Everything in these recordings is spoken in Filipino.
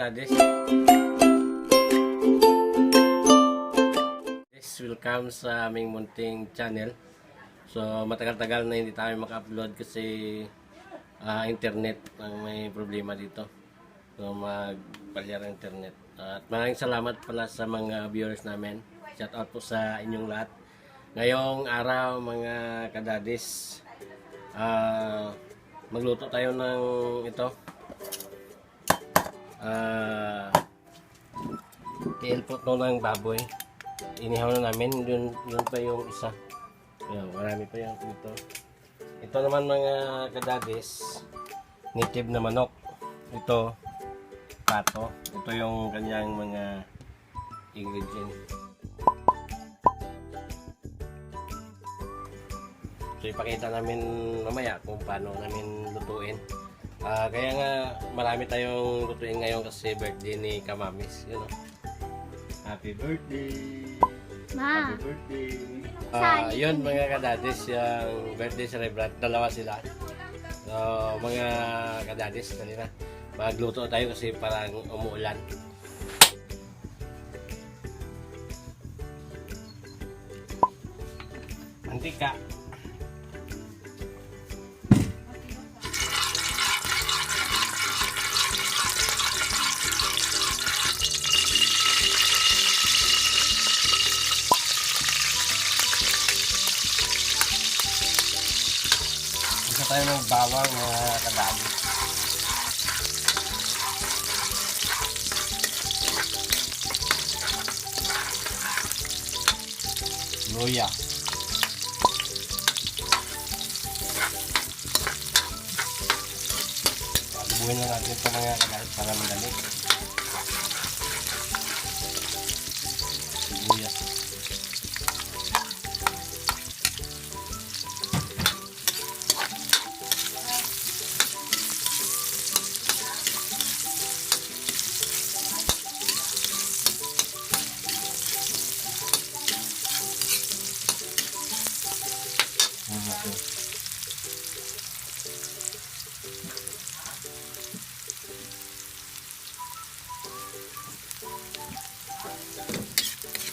kadadis. Welcome sa aming munting channel. So matagal-tagal na hindi tayo maka-upload kasi internet ang may problema dito. So magpalyar ang internet. At maraming salamat pala sa mga viewers namin. Shout out po sa inyong lahat. Ngayong araw mga kadadis, magluto tayo ng ito. Tiil po ito ng baboy. Inihaw na namin, yun pa yung isa. Ayan, marami pa yan dito. Ito naman mga kadadis, native na manok. Ito, pato. Ito yung kanyang mga ingredients. So ipakita namin mamaya kung paano namin lutuin. Kaya nga marami tayong lutuin ngayon kasi birthday ni Kamamis, you know. Happy birthday! Ma! Happy birthday! Yun mga kadadis, yung birthday celebrant, dalawa sila. So mga kadadis, dali na. Magluto tayo kasi parang umuulan. Mantika. Tayo ng bawang mga kadali. Luya. Buhin na natin ito mga kadali para madali. Luya.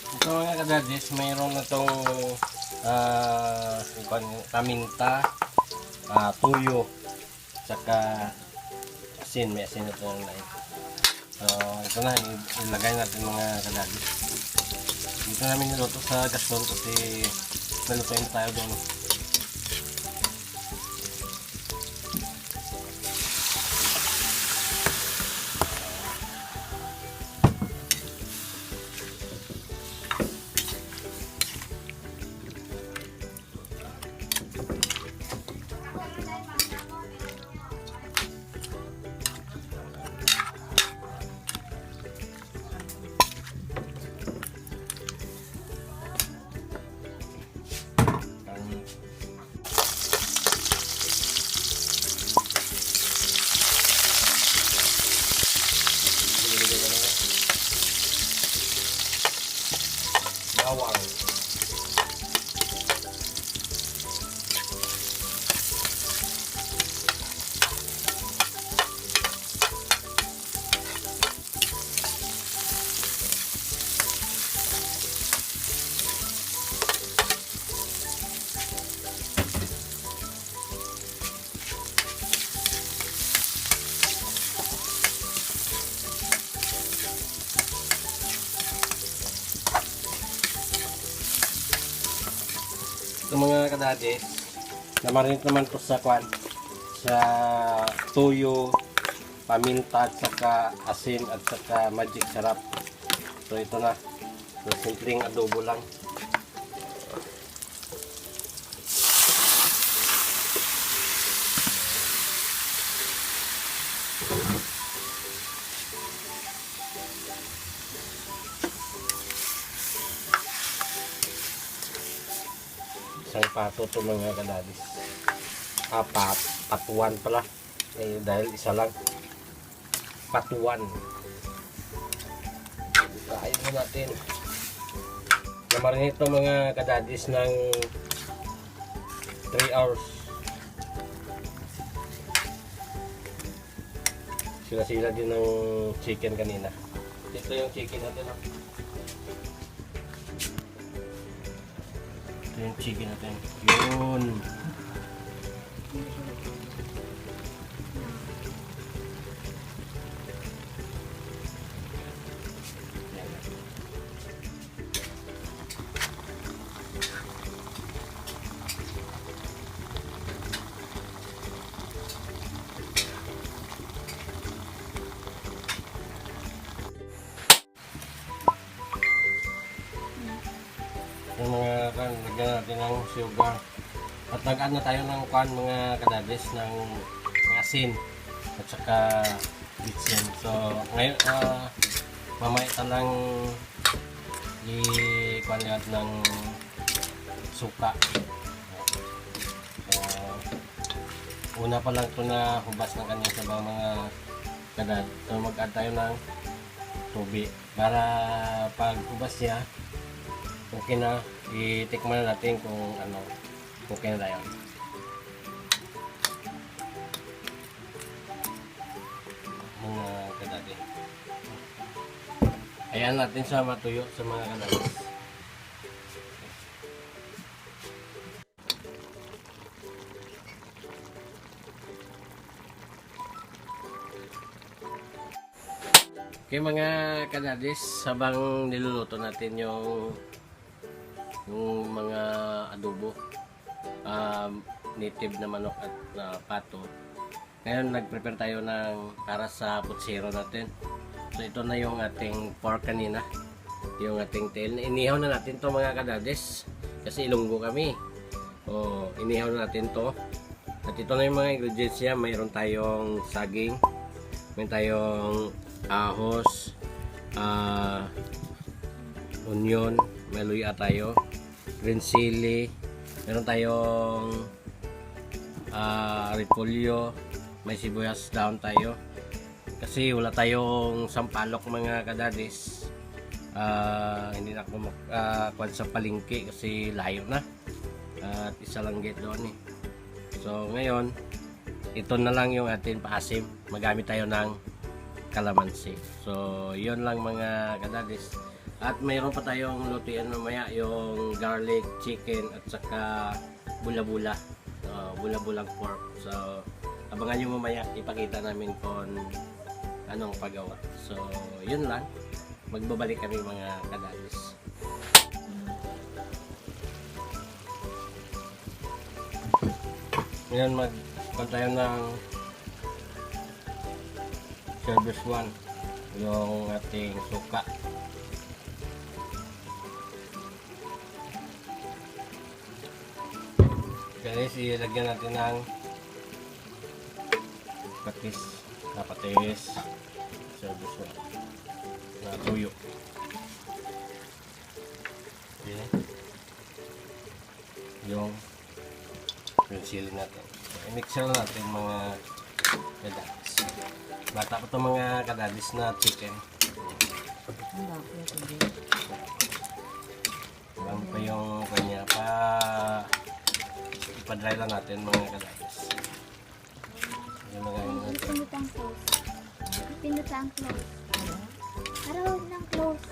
Ito mga kadadis, mayroon na itong paminta, tuyo, saka asin. May asin na ito na ito. So ito na, ilagay natin mga kadadis. Dito namin niluto sa gaston kasi nalutuin na tayo doon. Bawang. Ito mga kadadis, namarinate naman ito sa tuyo, paminta at saka asin at saka magic sarap. So ito na, so, simpleng adobo lang. Isang pato ito mga kadadis. Patuan pala. Dahil isa lang. Patuan. Kain mo natin. Namarinate ito mga kadadis ng 3 hours. sila din ng chicken kanina. Ito yung chicken natin. Oh. Ito yung chicken natin. Yun. Yung mga kan, lagyan natin ng sugar. At nag-add na tayo ng kan mga kadadis ng asin at saka bitsin. So ngayon mamaya talang i-kuan ng suka. Una pa lang ito na hubas ng kanyang sabang mga kadad. So mag-add tayo ng tubig para pag hubas niya okay na, itikman na natin kung ano, okay na tayo. Mga kadadi. Ayan natin sa matuyo sa mga kadadi. Okay mga kadadis, habang niluluto natin yung mga adobo, native na manok at pato. Ngayon nag-prepare tayo ng para sa putsero natin. So ito na yung ating pork kanina, yung ating tail. Inihaw na natin to mga kadadis kasi Ilonggo kami. Inihaw na natin to. At ito na yung mga ingredients niya. Mayroon tayong saging, mayroon tayong ahos, onion, may luya tayo, green chili, meron tayong repolyo, may sibuyas down tayo kasi wala tayong sampalok mga kadadis. Hindi na ako kuwan sa palengke kasi layo na at isa lang gate doon eh. So ngayon ito na lang yung ating paasim, magamit tayo ng kalamansi. So yun lang mga kadadis. At mayroon pa tayong lutuin mamaya, yung garlic chicken at saka bula-bula, bula-bulang pork. So abangan nyo mamaya, ipakita namin kung anong paggawa. So yun lang, magbabalik kami mga kadadis. Ngayon magpunta tayo ng service 1, yung ating suka. Guys, ilagyan natin ng patis, service 1 na tuyo. Okay. Yung chili natin. So, i-mixer natin mga kadadis. Bata pa ito mga kadadis na chicken. Lang pa yung kanya ipa-dry lang natin mga kadadis. Yung magaling natin. Pindutan ang close. Para huwag ng close.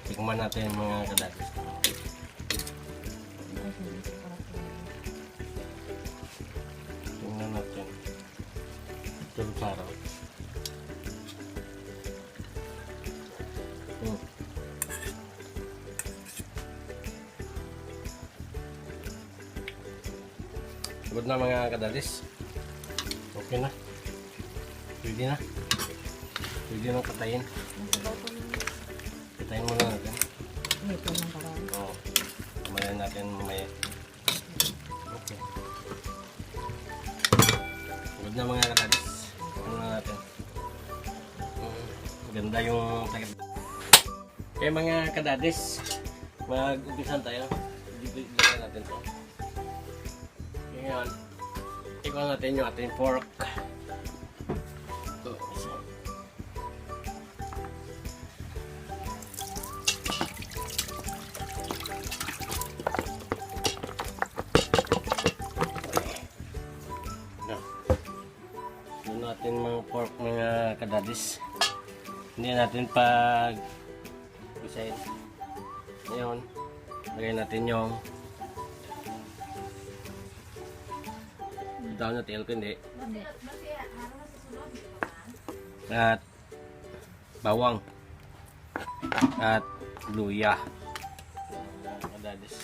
Tikman natin mga kadadis. Tingnan natin. Ito yung saraw. Good na mga kadadis. Okay na. Pwede na. Pwede na patayin. Patayin muna natin. Ito lang parang. Oo. Kumain natin mamaya. Okay. Good na mga kadadis. Ano na natin. Ganda yung takip. Okay mga kadadis. Mag-umpisan tayo. Dito natin to. Ngayon, ikaw natin yung ating pork. pork mga kadadis. Hindi natin pag isahin. Ngayon, lagay natin yung daw na tail ko hindi. At bawang. At luya. Kadadis.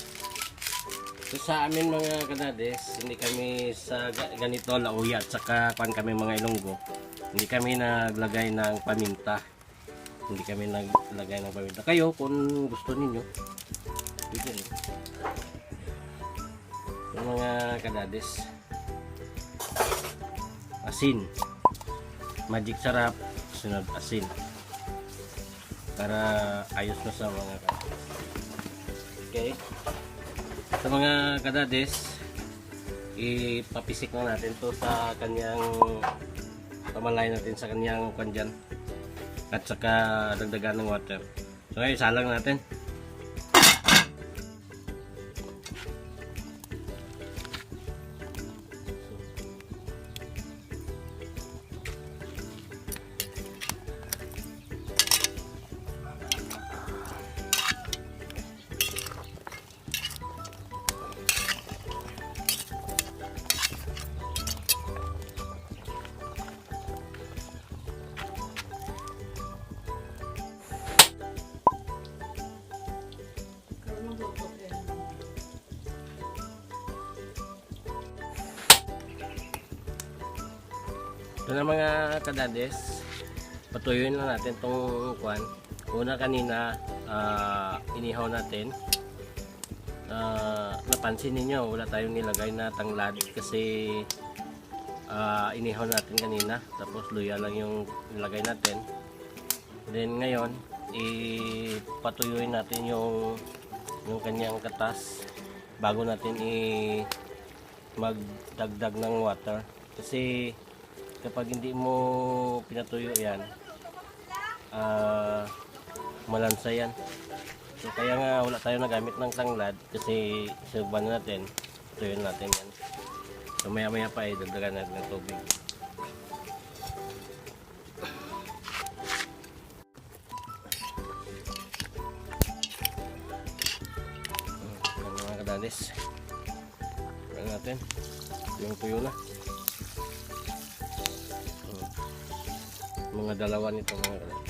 So sa amin mga kadadis, hindi kami sa ganito lauya at saka kuan kami mga Ilonggo. Hindi kami naglagay ng paminta. Hindi kami naglagay ng paminta. Kayo kung gusto ninyo, pwede rin. Yung mga kadadis, asin. Magic sarap, sunod asin. Para ayos na sa mga kadadis. Okay. Sa mga kadadis, ipapisik na natin to sa kanyang pamalay natin sa kanyang kandyan at saka dagdagan ng water. So ngayon isalang natin. Ito na mga kadades, patuyuin lang natin itong kwan. Una kanina, inihaw natin. Napansin ninyo, wala tayong nilagay na tanglad kasi inihaw natin kanina. Tapos luya lang yung nilagay natin. Then ngayon, ipatuyuin natin yung kanyang katas bago natin magdagdag ng water. Kasi kapag hindi mo pinatuyo yan, malansa yan. So kaya nga wala tayo nagamit ng tanglad kasi subukan natin, tuyuin natin yan. So maya maya pa ay dagdagan natin ng tubig. Yan mga kadalis. Yan natin. Yung tuyo na. Mga dalawa nito mga kadalis.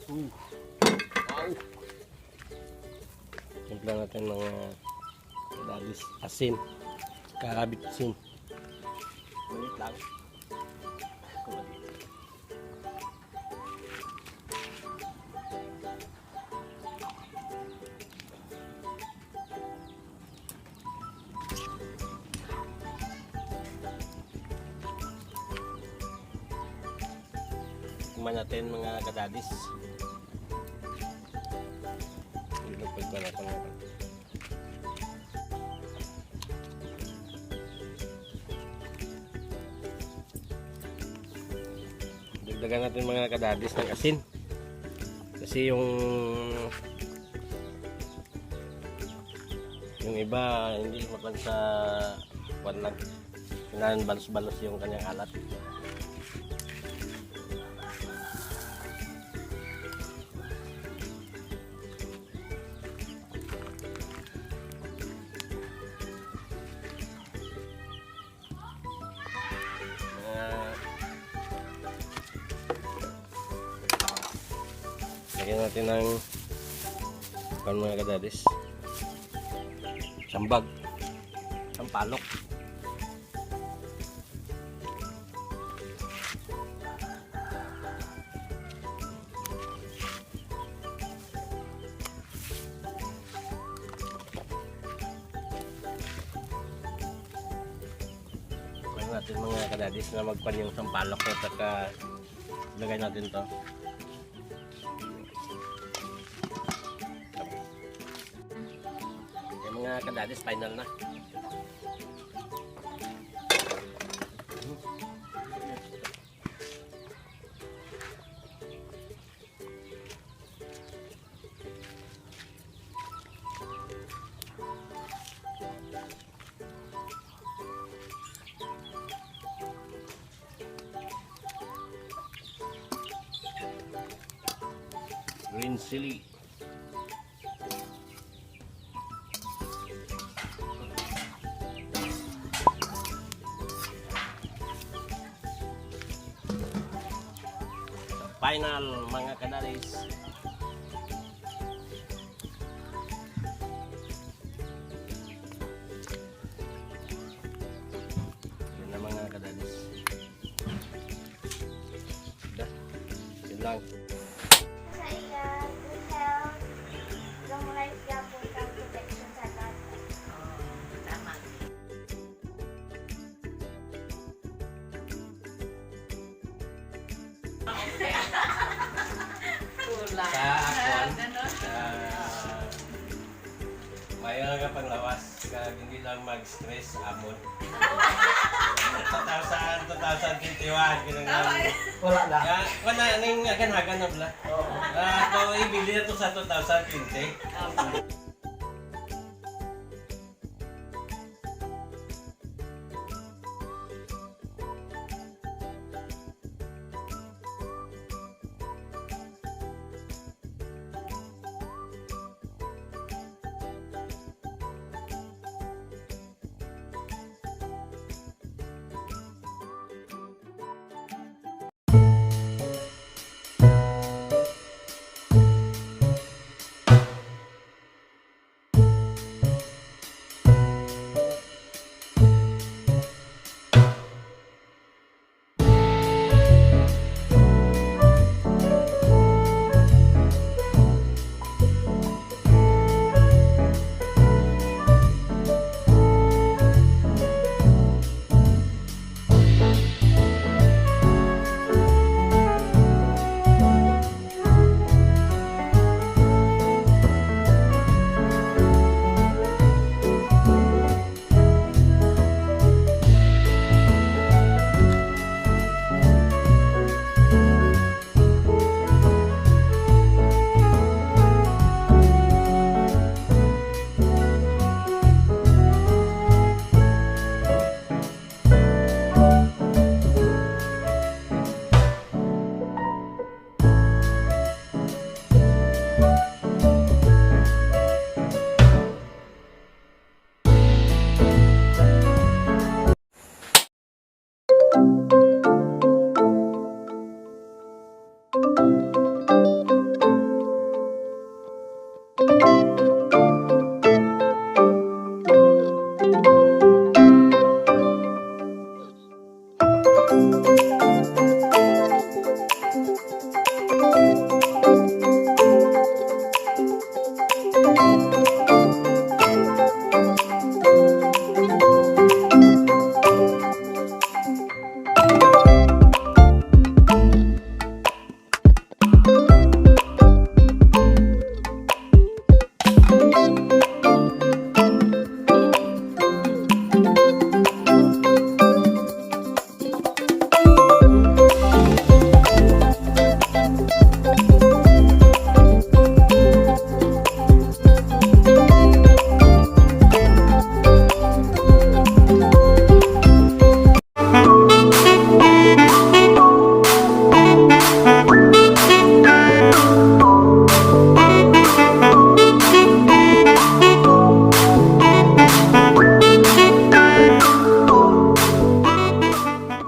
Wow. Timpla natin mga kadalis asin. Karabit asin. Ulit lang. Tikman natin mga kadadis. Dagdagan natin mga kadadis ng asin kasi yung Yung iba, hindi makan sa kwan lang. Kailangan balos-balos yung kanyang alat. Lagyan natin ng mga kadadis. Sambag. Sampalok. Lagyan natin mga kadadis na magpan yung sampalok at saka lagay natin to. Mga kadadis, final na. Green chili. Final mga kadalis. Yan na mga kadalis. Yun lang. Sa iya, good health, long life, yapon kang protection sa lahat. Tama. Tulak. Sa akwan, mayroon nga panglawas kaya hindi lang mag-stress amon. 2021 kinang Wala na. wala ning agan-hagan na bla. To ibili na to sa 2020.